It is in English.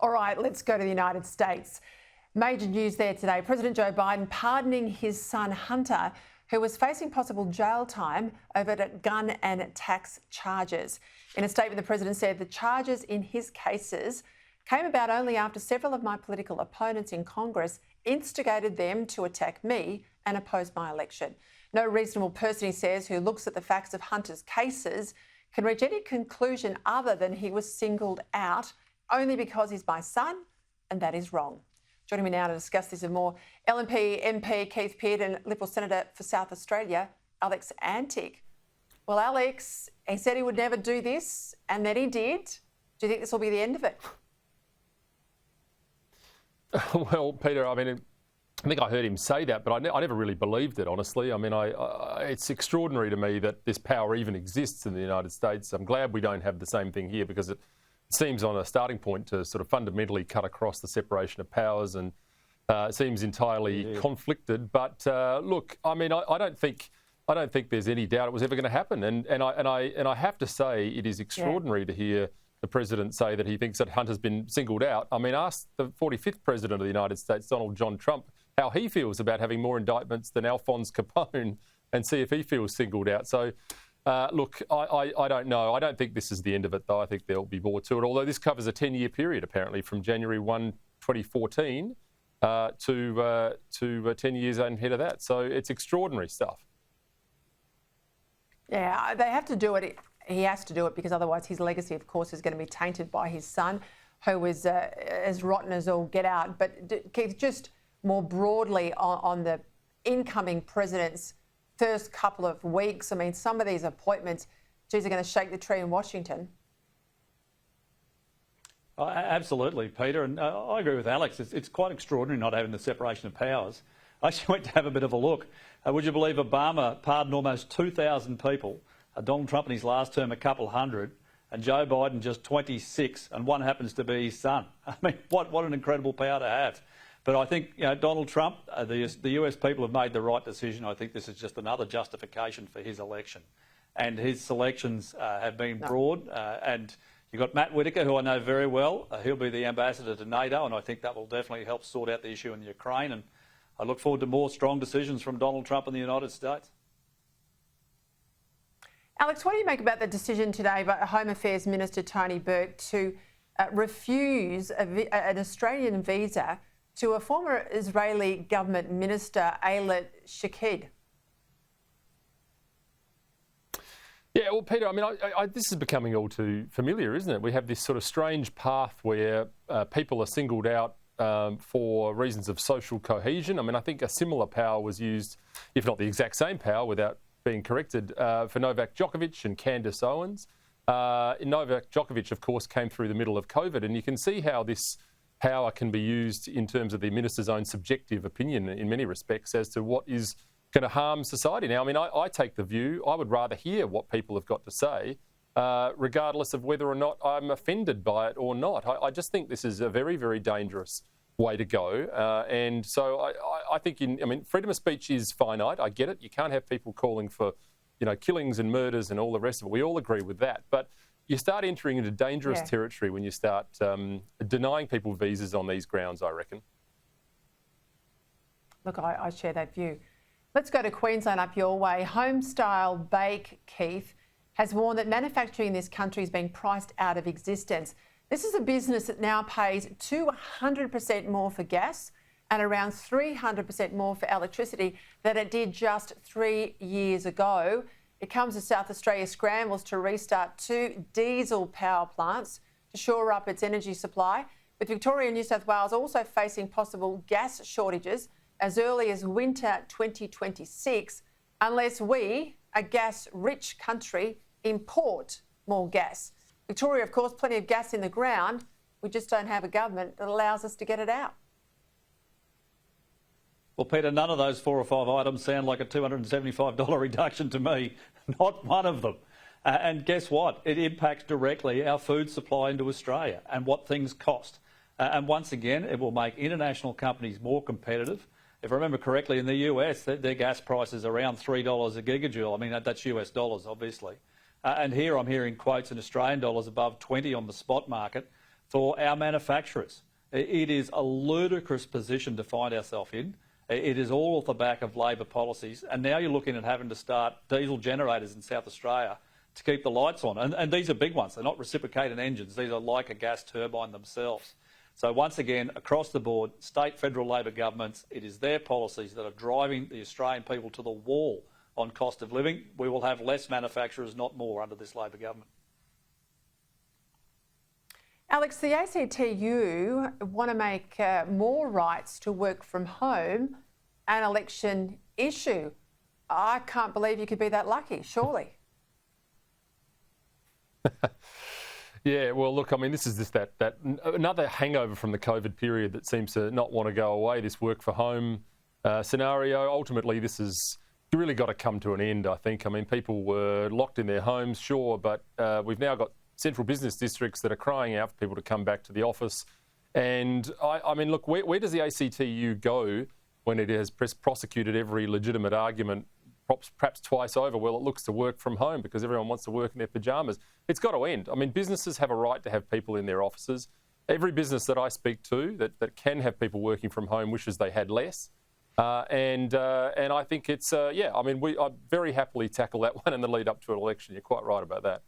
All right, let's go to the United States. Major news there today. President Joe Biden pardoning his son Hunter, who was facing possible jail time over gun and tax charges. In a statement, the president said the charges in his cases came about only after several of my political opponents in Congress instigated them to attack me and oppose my election. No reasonable person, he says, who looks at the facts of Hunter's cases can reach any conclusion other than he was singled out only because he's my son, and that is wrong. Joining me now to discuss this and more, LNP MP Keith Pearce and Liberal Senator for South Australia, Alex Antic. Well, Alex, he said he would never do this, and then he did. Do you think this will be the end of it? Well, Peter, I mean, I think I heard him say that, but I never really believed it, honestly. I mean, it's extraordinary to me that this power even exists in the United States. I'm glad we don't have the same thing here, because it seems on a starting point to sort of fundamentally cut across the separation of powers, and it seems entirely conflicted. But look, I mean, I don't think there's any doubt it was ever going to happen. And I have to say, it is extraordinary to hear the president say that he thinks that Hunter's been singled out. I mean, ask the 45th president of the United States, Donald John Trump, how he feels about having more indictments than Alphonse Capone, and see if he feels singled out. So, look, I don't know. I don't think this is the end of it, though. I think there'll be more to it, although this covers a 10-year period, apparently, from January 1, 2014 to 10 years ahead of that. So it's extraordinary stuff. Yeah, they have to do it. He has to do it because otherwise his legacy, of course, is going to be tainted by his son, who is as rotten as all get out. But Keith, just more broadly on the incoming president's first couple of weeks, I mean, some of these appointments, geez, are going to shake the tree in Washington. Absolutely, Peter, and I agree with Alex. It's quite extraordinary not having the separation of powers. I actually went to have a bit of a look. Would you believe Obama pardoned almost 2,000 people, Donald Trump in his last term a couple hundred, and Joe Biden just 26, and one happens to be his son. I mean, what an incredible power to have. But I think, you know, Donald Trump, the US people have made the right decision. I think this is just another justification for his election. And his selections have been broad. And you've got Matt Whitaker, who I know very well. He'll be the ambassador to NATO, and I think that will definitely help sort out the issue in Ukraine. And I look forward to more strong decisions from Donald Trump in the United States. Alex, what do you make about the decision today by Home Affairs Minister Tony Burke to refuse an Australian visa to a former Israeli government minister, Ayelet Shaked? Yeah, well, Peter, I mean, this is becoming all too familiar, isn't it? We have this sort of strange path where people are singled out for reasons of social cohesion. I mean, I think a similar power was used, if not the exact same power, without being corrected, for Novak Djokovic and Candace Owens. Novak Djokovic, of course, came through the middle of COVID, and you can see how this power can be used in terms of the minister's own subjective opinion in many respects as to what is going to harm society. Now, I mean, I take the view, I would rather hear what people have got to say, regardless of whether or not I'm offended by it or not. I just think this is a very, very dangerous way to go. And so I think, I mean, freedom of speech is finite. I get it. You can't have people calling for, you know, killings and murders and all the rest of it. We all agree with that. But you start entering into dangerous territory when you start denying people visas on these grounds, I reckon. Look, I share that view. Let's go to Queensland, up your way. Homestyle Bake, Keith, has warned that manufacturing in this country is being priced out of existence. This is a business that now pays 200% more for gas and around 300% more for electricity than it did just 3 years ago. It comes as South Australia scrambles to restart 2 diesel power plants to shore up its energy supply, with Victoria and New South Wales also facing possible gas shortages as early as winter 2026, unless we, a gas-rich country, import more gas. Victoria, of course, plenty of gas in the ground. We just don't have a government that allows us to get it out. Well, Peter, none of those 4 or 5 items sound like a $275 reduction to me. Not one of them. And guess what? It impacts directly our food supply into Australia and what things cost. And once again, it will make international companies more competitive. If I remember correctly, in the US, their gas price is around $3 a gigajoule. I mean, that's US dollars, obviously. And here I'm hearing quotes in Australian dollars above 20 on the spot market for our manufacturers. It is a ludicrous position to find ourselves in. It is all off the back of Labor policies, and now you're looking at having to start diesel generators in South Australia to keep the lights on. And these are big ones. They're not reciprocating engines. These are like a gas turbine themselves. So once again, across the board, state, federal Labor governments, it is their policies that are driving the Australian people to the wall on cost of living. We will have less manufacturers, not more, under this Labor government. Alex, the ACTU want to make more rights to work from home an election issue. I can't believe you could be that lucky, surely. Yeah, well, look, I mean, this is just that another hangover from the COVID period that seems to not want to go away, this work for home scenario. Ultimately, this has really got to come to an end, I think. I mean, people were locked in their homes, sure, but we've now got central business districts that are crying out for people to come back to the office. And, I mean, look, where does the ACTU go when it has prosecuted every legitimate argument perhaps twice over? Well, it looks to work from home because everyone wants to work in their pyjamas. It's got to end. I mean, businesses have a right to have people in their offices. Every business that I speak to that can have people working from home wishes they had less. And I think it's, I mean, I very happily tackle that one in the lead up to an election. You're quite right about that.